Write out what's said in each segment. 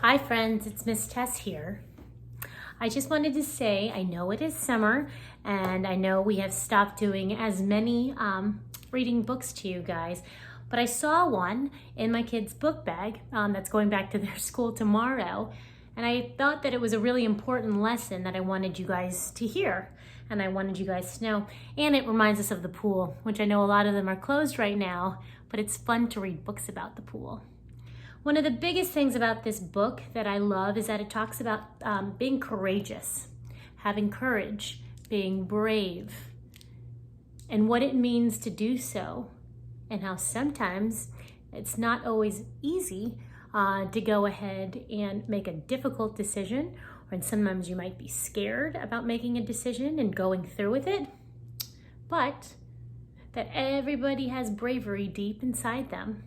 Hi friends, it's Miss Tess here. I just wanted to say, I know it is summer and I know we have stopped doing as many reading books to you guys, but I saw one in my kids' book bag that's going back to their school tomorrow, and I thought that it was a really important lesson that I wanted you guys to hear and I wanted you guys to know. And it reminds us of the pool, which I know a lot of them are closed right now, but it's fun to read books about the pool. One of the biggest things about this book that I love is that it talks about being courageous, having courage, being brave, and what it means to do so, and how sometimes it's not always easy to go ahead and make a difficult decision, and sometimes you might be scared about making a decision and going through with it, but that everybody has bravery deep inside them.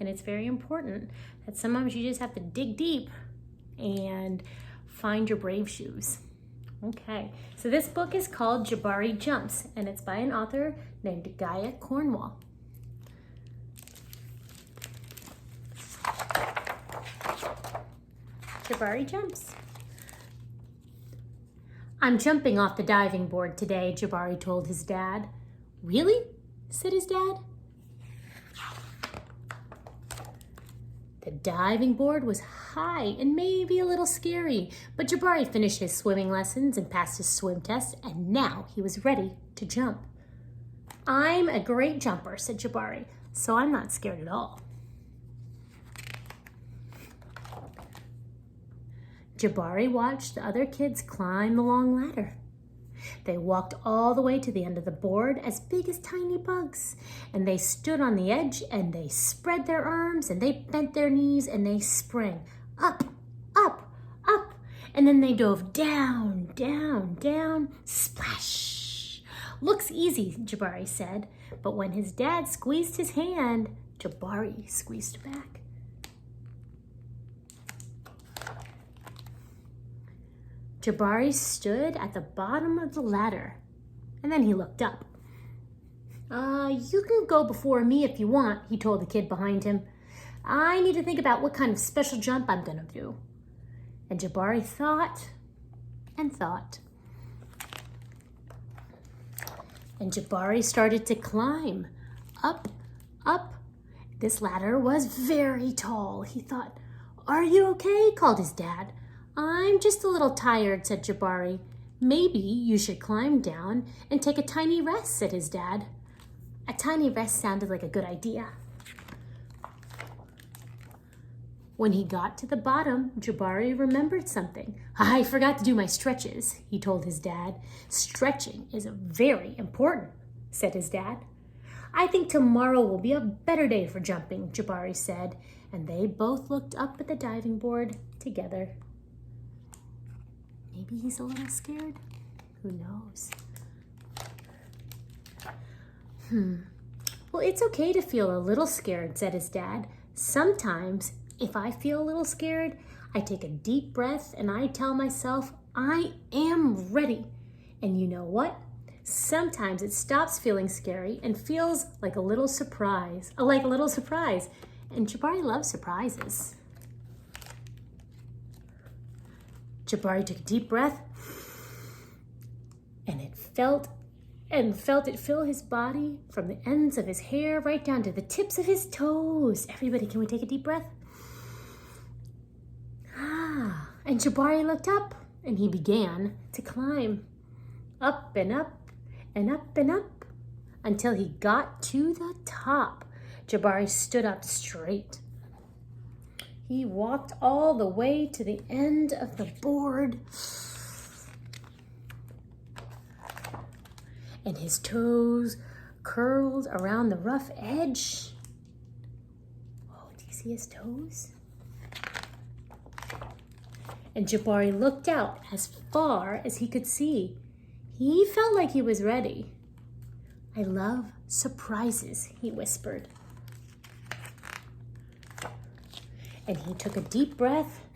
And it's very important that sometimes you just have to dig deep and find your brave shoes. Okay, so this book is called Jabari Jumps, and it's by an author named Gaia Cornwall. Jabari Jumps. "I'm jumping off the diving board today," Jabari told his dad. "Really?" said his dad. The diving board was high and maybe a little scary, but Jabari finished his swimming lessons and passed his swim test, and now he was ready to jump. "I'm a great jumper," said Jabari, "so I'm not scared at all." Jabari watched the other kids climb the long ladder. They walked all the way to the end of the board, as big as tiny bugs, and they stood on the edge and they spread their arms and they bent their knees and they sprang up, up, up, and then they dove down, down, down, splash. "Looks easy," Jabari said, but when his dad squeezed his hand, Jabari squeezed back. Jabari stood at the bottom of the ladder, and then he looked up. You can go before me if you want," he told the kid behind him. "I need to think about what kind of special jump I'm gonna do." And Jabari thought and thought. And Jabari started to climb up, up. This ladder was very tall. He thought. "Are you okay?" called his dad. "I'm just a little tired," said Jabari. "Maybe you should climb down and take a tiny rest," said his dad. A tiny rest sounded like a good idea. When he got to the bottom, Jabari remembered something. "I forgot to do my stretches," he told his dad. "Stretching is very important," said his dad. "I think tomorrow will be a better day for jumping," Jabari said, and they both looked up at the diving board together. Maybe he's a little scared. Who knows? "Well, it's okay to feel a little scared," said his dad. "Sometimes, if I feel a little scared, I take a deep breath and I tell myself, I am ready. And you know what? Sometimes it stops feeling scary and feels like a little surprise. And Jabari loves surprises." Jabari took a deep breath, and felt it fill his body from the ends of his hair right down to the tips of his toes. Everybody, can we take a deep breath? And Jabari looked up, and he began to climb up and up and up and up until he got to the top. Jabari stood up straight. He walked all the way to the end of the board, and his toes curled around the rough edge. Oh, do you see his toes? And Jabari looked out as far as he could see. He felt like he was ready. "I love surprises," he whispered. And he took a deep breath,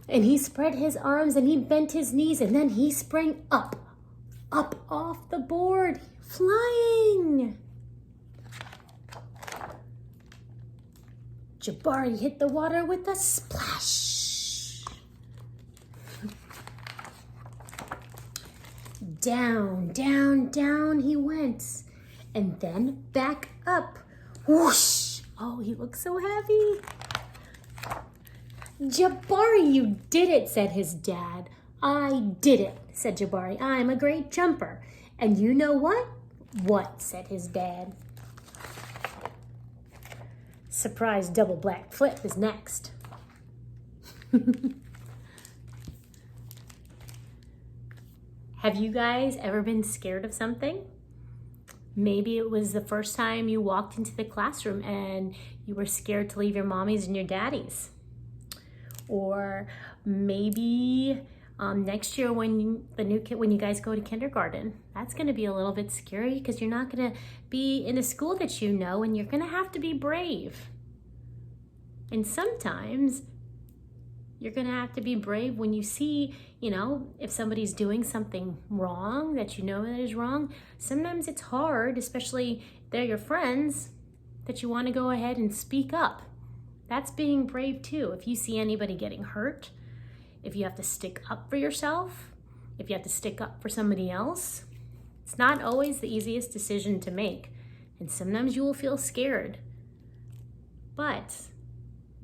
and he spread his arms, and he bent his knees, and then he sprang up, up off the board, flying. Jabari hit the water with a splash. Down, down, down he went. And then back up. Whoosh! Oh, he looks so happy. Jabari, you did it, said his dad. I did it, said Jabari. I'm a great jumper. And you know what? What, said his dad. Surprise double black flip is next. Have you guys ever been scared of something? Maybe it was the first time you walked into the classroom and you were scared to leave your mommies and your daddies. Or maybe next year when you guys go to kindergarten, that's going to be a little bit scary because you're not going to be in a school that you know, and you're going to have to be brave. And sometimes you're going to have to be brave when you see, if somebody's doing something wrong that you know that is wrong. Sometimes it's hard, especially if they're your friends, that you want to go ahead and speak up. That's being brave too. If you see anybody getting hurt, if you have to stick up for yourself, if you have to stick up for somebody else, it's not always the easiest decision to make. And sometimes you will feel scared. But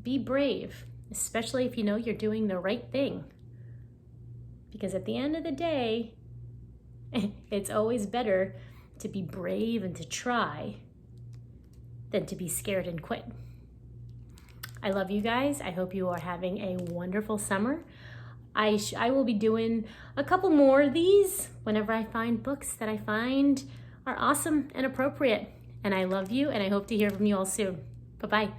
be brave, especially if you know you're doing the right thing. Because at the end of the day, it's always better to be brave and to try than to be scared and quit. I love you guys. I hope you are having a wonderful summer. I will be doing a couple more of these whenever I find books that I find are awesome and appropriate. And I love you, and I hope to hear from you all soon. Bye-bye.